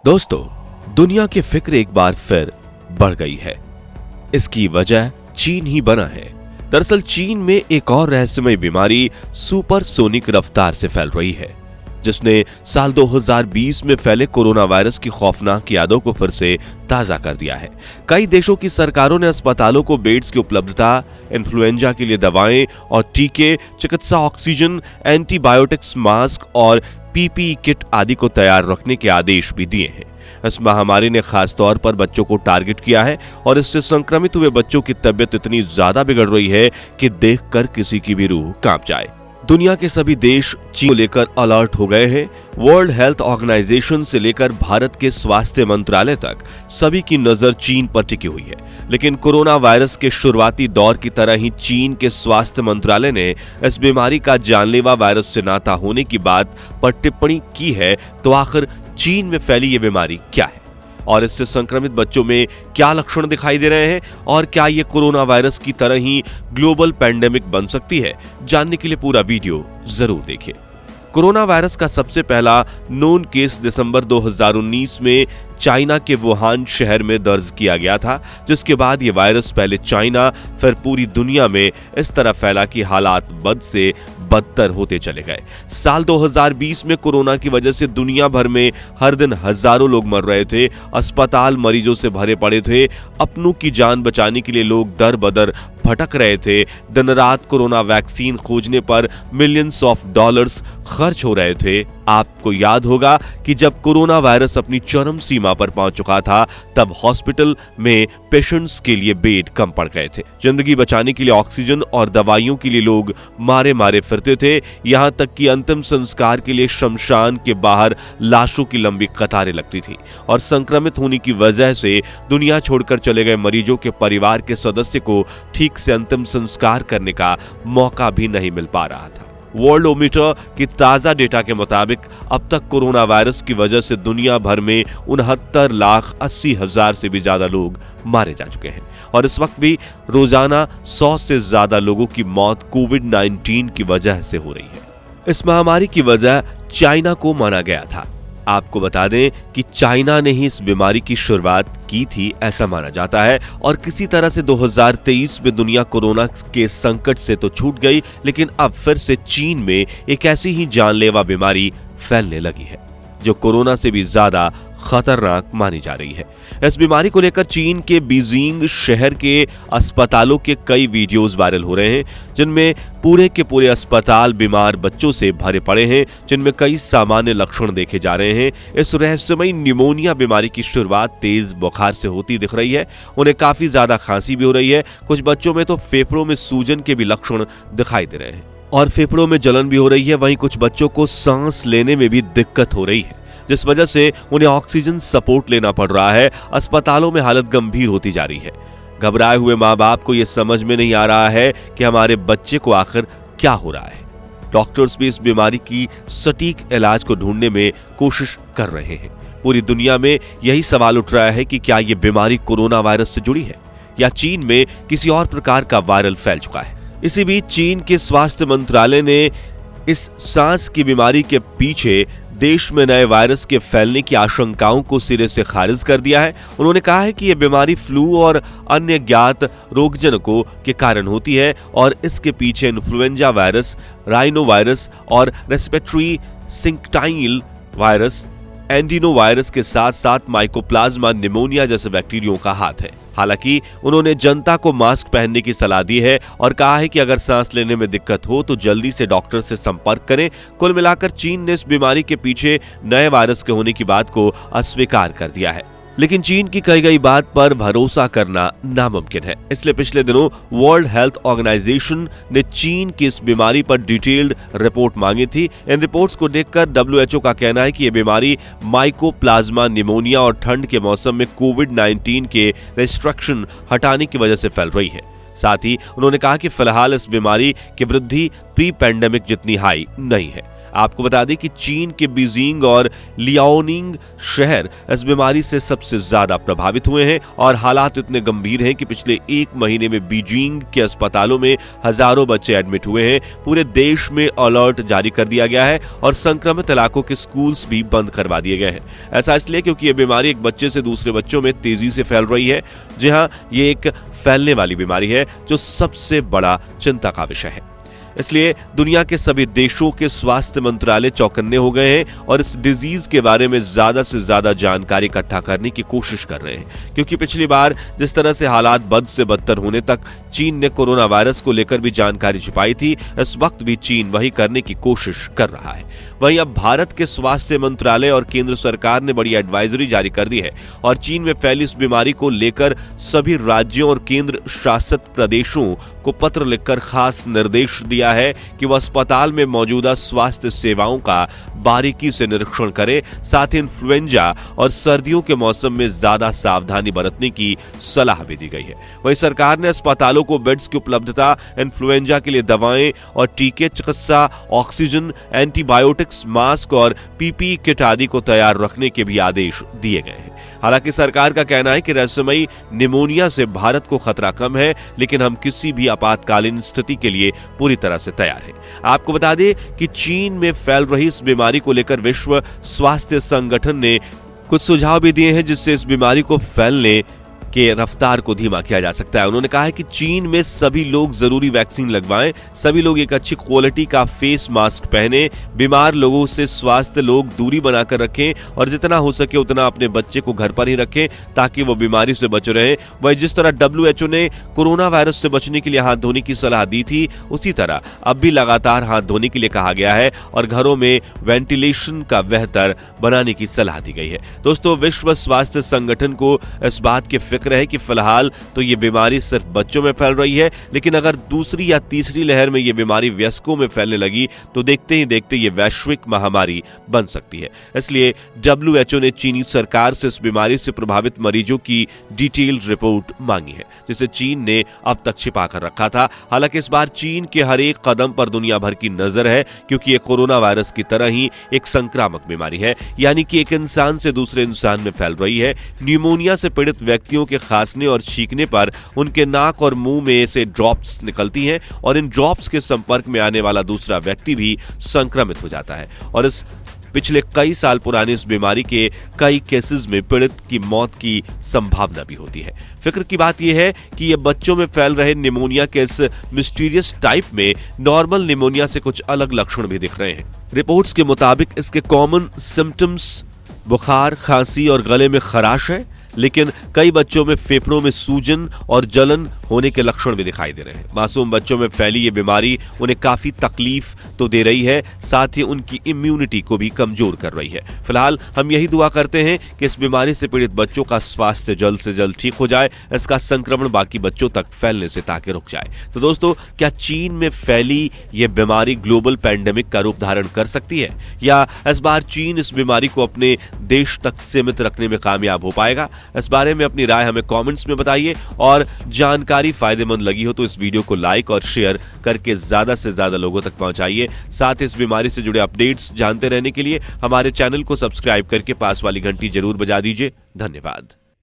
दोस्तों, दुनिया की फिक्र एक बार फिर बढ़ गई है। इसकी वजह चीन ही बना है। दरअसल चीन में एक और रहस्यमय बीमारी सुपरसोनिक रफ्तार से फैल रही है, जिसने साल 2020 में फैले कोरोना वायरस की खौफनाक यादों को फिर से ताजा कर दिया है। कई देशों की सरकारों ने अस्पतालों को बेड्स की उपलब्धता, इन्फ्लुएंजा के लिए दवाएं और टीके, चिकित्सा ऑक्सीजन, एंटीबायोटिक्स, मास्क और पीपीई किट आदि को तैयार रखने के आदेश भी दिए हैं। इस महामारी ने खास तौर पर बच्चों को टारगेट किया है और इससे संक्रमित हुए बच्चों की तबीयत इतनी ज्यादा बिगड़ रही है कि देखकर किसी की भी रूह कांप जाए। दुनिया के सभी देश चीन को लेकर अलर्ट हो गए हैं। वर्ल्ड हेल्थ ऑर्गेनाइजेशन से लेकर भारत के स्वास्थ्य मंत्रालय तक सभी की नजर चीन पर टिकी हुई है। लेकिन कोरोना वायरस के शुरुआती दौर की तरह ही चीन के स्वास्थ्य मंत्रालय ने इस बीमारी का जानलेवा वायरस से नाता होने की बात पर टिप्पणी की है। तो आखिर चीन में फैली ये बीमारी क्या है और इससे संक्रमित बच्चों में क्या लक्षण दिखाई दे रहे हैं और क्या ये कोरोना वायरस की तरह ही ग्लोबल पैंडेमिक बन सकती है, जानने के लिए पूरा वीडियो जरूर देखिए। कोरोना वायरस का सबसे पहला नोन केस दिसंबर 2019 में चाइना के वुहान शहर में दर्ज किया गया था, जिसके बाद ये वायरस पहले चाइना फिर पूरी दुनिया में इस तरह फैला कि हालात बद से बदतर होते चले गए। साल 2020 में कोरोना की वजह से दुनिया भर में हर दिन हजारों लोग मर रहे थे। अस्पताल मरीजों से भरे पड़े थे। अपनों की जान बचाने के लिए लोग दर बदर भटक रहे थे। दिन रात कोरोना वैक्सीन खोजने पर मिलियंस ऑफ डॉलर्स खर्च हो रहे थे। आपको याद होगा कि जब कोरोना वायरस अपनी चरम सीमा पर पहुंच चुका था, तब हॉस्पिटल में पेशेंट्स के लिए बेड कम पड़ गए थे। जिंदगी बचाने के लिए ऑक्सीजन और दवाइयों के लिए लोग मारे मारे फिरते थे। यहां तक कि अंतिम संस्कार के लिए शमशान के बाहर लाशों की लंबी कतारें लगती थी और संक्रमित होने की वजह से दुनिया छोड़कर चले गए मरीजों के परिवार के सदस्य को ठीक से अंतिम संस्कार करने का मौका भी नहीं मिल पा रहा था। वर्ल्डोमीटर की ताजा डेटा के मुताबिक अब तक कोरोना वायरस की वजह से दुनिया भर में 69,80,000 से भी ज्यादा लोग मारे जा चुके हैं और इस वक्त भी रोजाना 100 से ज्यादा लोगों की मौत कोविड-19 की वजह से हो रही है। इस महामारी की वजह चाइना को माना गया था। आपको बता दें कि चाइना ने ही इस बीमारी की शुरुआत की थी, ऐसा माना जाता है। और किसी तरह से 2023 में दुनिया कोरोना के संकट से तो छूट गई, लेकिन अब फिर से चीन में एक ऐसी ही जानलेवा बीमारी फैलने लगी है जो कोरोना से भी ज्यादा खतरनाक मानी जा रही है। इस बीमारी को लेकर चीन के बीजिंग शहर के अस्पतालों के कई वीडियोस वायरल हो रहे हैं, जिनमें पूरे के पूरे अस्पताल बीमार बच्चों से भरे पड़े हैं, जिनमें कई सामान्य लक्षण देखे जा रहे हैं। इस रहस्यमयी निमोनिया बीमारी की शुरुआत तेज बुखार से होती दिख रही है। उन्हें काफी ज्यादा खांसी भी हो रही है। कुछ बच्चों में तो फेफड़ों में सूजन के भी लक्षण दिखाई दे रहे हैं और फेफड़ों में जलन भी हो रही है। वहीं कुछ बच्चों को सांस लेने में भी दिक्कत हो रही है, जिस वजह से उन्हें ऑक्सीजन सपोर्ट लेना पड़ रहा है। अस्पतालों में हालत गंभीर होती जा रही है। घबराए हुए माँ बाप को यह समझ में नहीं आ रहा है कि हमारे बच्चे को आखिर क्या हो रहा है। डॉक्टर्स भी इस बीमारी की सटीक इलाज को ढूंढने में कोशिश कर रहे हैं। पूरी दुनिया में यही सवाल उठ रहा है कि क्या यह बीमारी कोरोना वायरस से जुड़ी है या चीन में किसी और प्रकार का वायरल फैल चुका है। इसी बीच चीन के स्वास्थ्य मंत्रालय ने इस सांस की बीमारी के पीछे देश में नए वायरस के फैलने की आशंकाओं को सिरे से खारिज कर दिया है। उन्होंने कहा है कि यह बीमारी फ्लू और अन्य ज्ञात रोगजनकों के कारण होती है और इसके पीछे इन्फ्लुएंजा वायरस, राइनो वायरस और रेस्पिरेटरी सिंक्टाइल वायरस, एंडिनो वायरस के साथ साथ माइकोप्लाज्मा निमोनिया जैसे बैक्टीरियों का हाथ है। हालांकि उन्होंने जनता को मास्क पहनने की सलाह दी है और कहा है कि अगर सांस लेने में दिक्कत हो तो जल्दी से डॉक्टर से संपर्क करें। कुल मिलाकर चीन ने इस बीमारी के पीछे नए वायरस के होने की बात को अस्वीकार कर दिया है, लेकिन चीन की कही गई बात पर भरोसा करना नामुमकिन है। इसलिए पिछले दिनों वर्ल्ड हेल्थ ऑर्गेनाइजेशन ने चीन की इस बीमारी पर डिटेल्ड रिपोर्ट मांगी थी। इन रिपोर्ट्स को देखकर WHO का कहना है कि यह बीमारी माइकोप्लाज्मा निमोनिया और ठंड के मौसम में कोविड-19 के रेस्ट्रिक्शन हटाने की वजह से फैल रही है। साथ ही उन्होंने कहा कि फिलहाल इस बीमारी की वृद्धि प्री पैंडेमिक जितनी हाई नहीं है। आपको बता दें कि चीन के बीजिंग और लियाओनिंग शहर इस बीमारी से सबसे ज्यादा प्रभावित हुए हैं और हालात इतने गंभीर हैं कि पिछले 1 महीने में बीजिंग के अस्पतालों में हजारों बच्चे एडमिट हुए हैं। पूरे देश में अलर्ट जारी कर दिया गया है और संक्रमित इलाकों के स्कूल्स भी बंद करवा दिए गए हैं। ऐसा इसलिए क्योंकि यह बीमारी एक बच्चे से दूसरे बच्चों में तेजी से फैल रही है। जी हां, ये एक फैलने वाली बीमारी है जो सबसे बड़ा चिंता का विषय है। इसलिए दुनिया के सभी देशों के स्वास्थ्य मंत्रालय चौकन्ने हो गए हैं और इस डिजीज के बारे में ज्यादा से ज्यादा जानकारी इकट्ठा करने की कोशिश कर रहे हैं, क्योंकि पिछली बार जिस तरह से हालात बद से बदतर होने तक चीन ने कोरोना वायरस को लेकर भी जानकारी छिपाई थी, इस वक्त भी चीन वही करने की कोशिश कर रहा है। वहीं अब भारत के स्वास्थ्य मंत्रालय और केंद्र सरकार ने बड़ी एडवाइजरी जारी कर दी है और चीन में फैली इस बीमारी को लेकर सभी राज्यों और केंद्र शासित प्रदेशों को पत्र लिखकर खास निर्देश दिया है कि वह अस्पताल में मौजूदा स्वास्थ्य सेवाओं का बारीकी से निरीक्षण करे। साथ ही इन्फ्लुएंजा और सर्दियों के मौसम में ज्यादा सावधानी बरतने की सलाह भी दी गई है। वहीं सरकार ने अस्पतालों को बेड्स की उपलब्धता, इन्फ्लुएंजा के लिए दवाएं और टीके, चिकित्सा, ऑक्सीजन, एंटीबायोटिक्स, मास्क और पीपीई किट आदि को तैयार रखने के भी आदेश दिए गए हैं। हालांकि सरकार का कहना है कि रहस्यमयी निमोनिया से भारत को खतरा कम है, लेकिन हम किसी भी आपातकालीन स्थिति के लिए पूरी तरह से तैयार हैं। आपको बता दें कि चीन में फैल रही इस बीमारी को लेकर विश्व स्वास्थ्य संगठन ने कुछ सुझाव भी दिए हैं जिससे इस बीमारी को फैलने के रफ्तार को धीमा किया जा सकता है। उन्होंने कहा है कि चीन में सभी लोग जरूरी वैक्सीन लगवाएं, सभी लोग एक अच्छी क्वालिटी का फेस मास्क पहने, बीमार लोगों से स्वास्थ्य लोग दूरी बनाकर रखें और जितना हो सके उतना अपने बच्चे को घर पर ही रखें ताकि वो बीमारी से बचे रहें। वही जिस तरह WHO ने कोरोना वायरस से बचने के लिए हाथ धोने की सलाह दी थी, उसी तरह अब भी लगातार हाथ धोने के लिए कहा गया है और घरों में वेंटिलेशन का बेहतर बनाने की सलाह दी गई है। दोस्तों, विश्व स्वास्थ्य संगठन को इस बात की फिक्र है कि फिलहाल तो ये बीमारी सिर्फ बच्चों में फैल रही है, लेकिन अगर दूसरी या तीसरी लहर में ये बीमारी वयस्कों में फैलने लगी तो देखते ही देखते ये वैश्विक महामारी बन सकती है। इसलिए WHO ने चीनी सरकार से इस बीमारी से प्रभावित मरीजों की डिटेल्ड रिपोर्ट मांगी है, जिसे चीन ने अब तक छिपा कर रखा था। हालांकि इस बार चीन के हर एक कदम पर दुनिया भर की नजर है, क्योंकि ये कोरोना वायरस की तरह ही एक संक्रामक बीमारी है, यानी कि एक इंसान से दूसरे इंसान में फैल रही है। न्यूमोनिया से पीड़ित व्यक्तियों के खांसने और छींकने पर उनके नाक और मुंह में से ड्रॉप्स निकलती हैं और इन ड्रॉप्स के संपर्क में आने वाला दूसरा व्यक्ति भी संक्रमित हो जाता है और इस पिछले कई साल पुरानी इस बीमारी के कई केसेस में पीड़ित की मौत की संभावना भी होती है। फिक्र की बात यह है कि ये बच्चों में फैल रहे निमोनिया के इस मिस्टीरियस टाइप में नॉर्मल निमोनिया से कुछ अलग लक्षण भी दिख रहे हैं। रिपोर्ट्स के मुताबिक इसके कॉमन सिम्टम्स बुखार, खांसी और गले में खराश है, लेकिन कई बच्चों में फेफड़ों में सूजन और जलन होने के लक्षण भी दिखाई दे रहे हैं। मासूम बच्चों में फैली ये बीमारी उन्हें काफी तकलीफ तो दे रही है, साथ ही उनकी इम्यूनिटी को भी कमजोर कर रही है। फिलहाल हम यही दुआ करते हैं कि इस बीमारी से पीड़ित बच्चों का स्वास्थ्य जल्द से जल्द ठीक हो जाए, इसका संक्रमण बाकी बच्चों तक फैलने से ताकि रुक जाए। तो दोस्तों, क्या चीन में फैली ये बीमारी ग्लोबल पैंडेमिक का रूप धारण कर सकती है, या इस बार चीन इस बीमारी को अपने देश तक सीमित रखने में कामयाब हो पाएगा? इस बारे में अपनी राय हमें कमेंट्स में बताइए और जानकारी फायदेमंद लगी हो तो इस वीडियो को लाइक और शेयर करके ज्यादा से ज्यादा लोगों तक पहुंचाइए। साथ ही इस बीमारी से जुड़े अपडेट्स जानते रहने के लिए हमारे चैनल को सब्सक्राइब करके पास वाली घंटी जरूर बजा दीजिए। धन्यवाद।